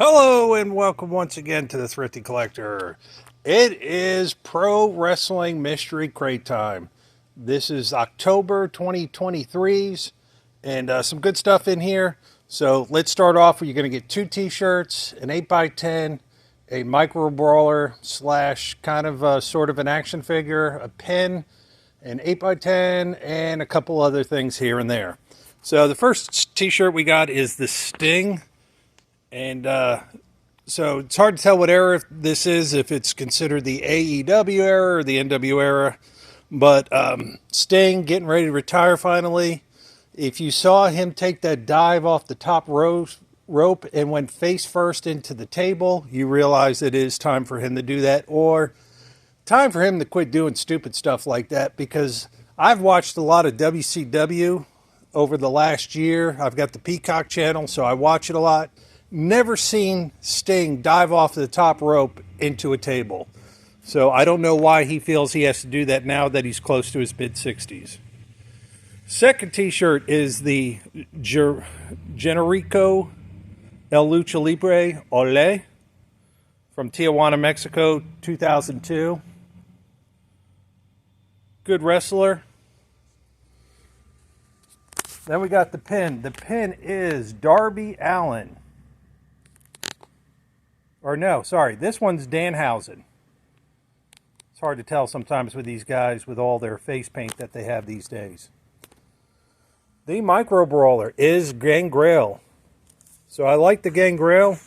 Hello and welcome once again to the Thrifty Collector. It is Pro Wrestling Mystery Crate time. This is October 2023's and some good stuff in here. So let's start off. You're going to get two t-shirts, an 8x10, a micro brawler slash kind of sort of an action figure, a pin, an 8x10, and a couple other things here and there. So the first t-shirt we got is the Sting. And so it's hard to tell what era this is, if it's considered the AEW era or the NW era. But Sting getting ready to retire finally. If you saw him take that dive off the top rope and went face first into the table, you realize it is time for him to do that, or time for him to quit doing stupid stuff like that, because I've watched a lot of WCW over the last year. I've got the Peacock channel, so I watch it a lot. Never seen Sting dive off the top rope into a table. So I don't know why he feels he has to do that now that he's close to his mid-60s. Second t-shirt is the Generico El Lucha Libre Allin from Tijuana, Mexico, 2002. Good wrestler. Then we got the pin. The pin is Darby Allin. Or no, sorry, this one's Danhausen. It's hard to tell sometimes with these guys with all their face paint that they have these days. The micro brawler is Gangrel. So I like the Gangrel.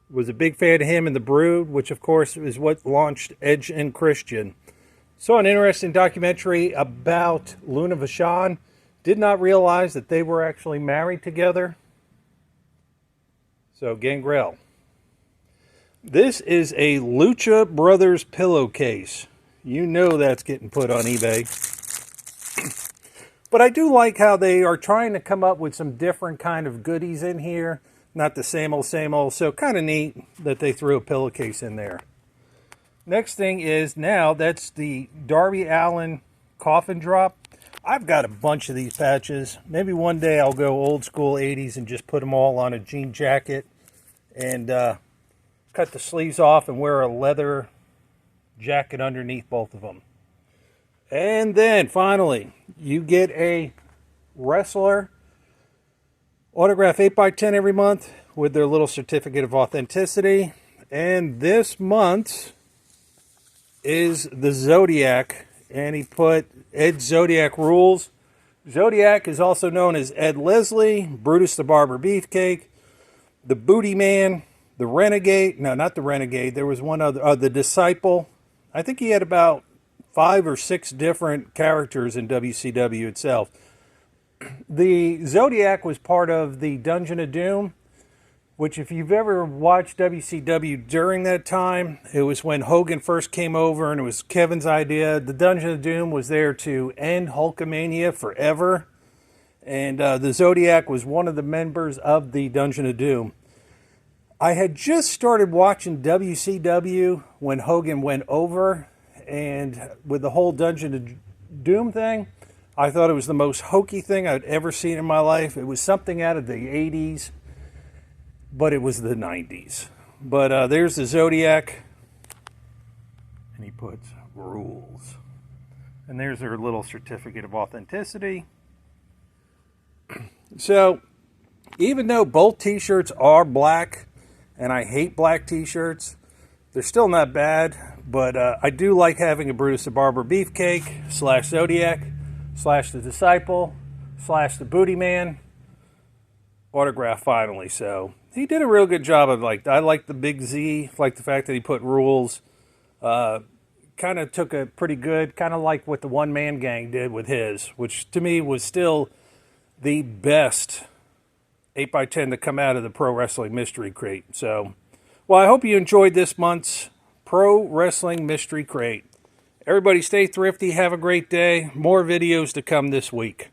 Was a big fan of him in the Brood, which of course is what launched Edge and Christian. Saw an interesting documentary about Luna Vachon. Did not realize that they were actually married together. So Gangrel. This is a Lucha Brothers pillowcase. You know that's getting put on eBay. But I do like how they are trying to come up with some different kind of goodies in here. Not the same old, same old. So kind of neat that they threw a pillowcase in there. Next thing is now that's the Darby Allin coffin drop. I've got a bunch of these patches. Maybe one day I'll go old school 80s and just put them all on a jean jacket and cut the sleeves off and wear a leather jacket underneath both of them. And then finally, you get a wrestler autograph 8x10 every month with their little certificate of authenticity. And this month is the Zodiac, and he put Ed Zodiac rules. Zodiac is also known as Ed Leslie, Brutus the Barber Beefcake, the Booty Man, the Renegade. No, not the Renegade. There was one other, the Disciple. I think he had about 5 or 6 different characters in WCW itself. The Zodiac was part of the Dungeon of Doom, which if you've ever watched WCW during that time, it was when Hogan first came over and it was Kevin's idea. The Dungeon of Doom was there to end Hulkamania forever. And the Zodiac was one of the members of the Dungeon of Doom. I had just started watching WCW when Hogan went over, and with the whole Dungeon of Doom thing, I thought it was the most hokey thing I'd ever seen in my life. It was something out of the 80s, but it was the 90s. But there's the Zodiac, and he puts rules. And there's their little certificate of authenticity. So, even though both t-shirts are black, and I hate black t-shirts, they're still not bad, but I do like having a Brutus the Barber Beefcake slash Zodiac slash the Disciple slash the Booty Man autograph finally. So he did a real good job of I like the Big Z, like the fact that he put rules. Kind of took a pretty good, kind of like what the One Man Gang did with his, which to me was still the best 8x10 to come out of the Pro Wrestling Mystery Crate. So, well, I hope you enjoyed this month's Pro Wrestling Mystery Crate. Everybody stay thrifty. Have a great day. More videos to come this week.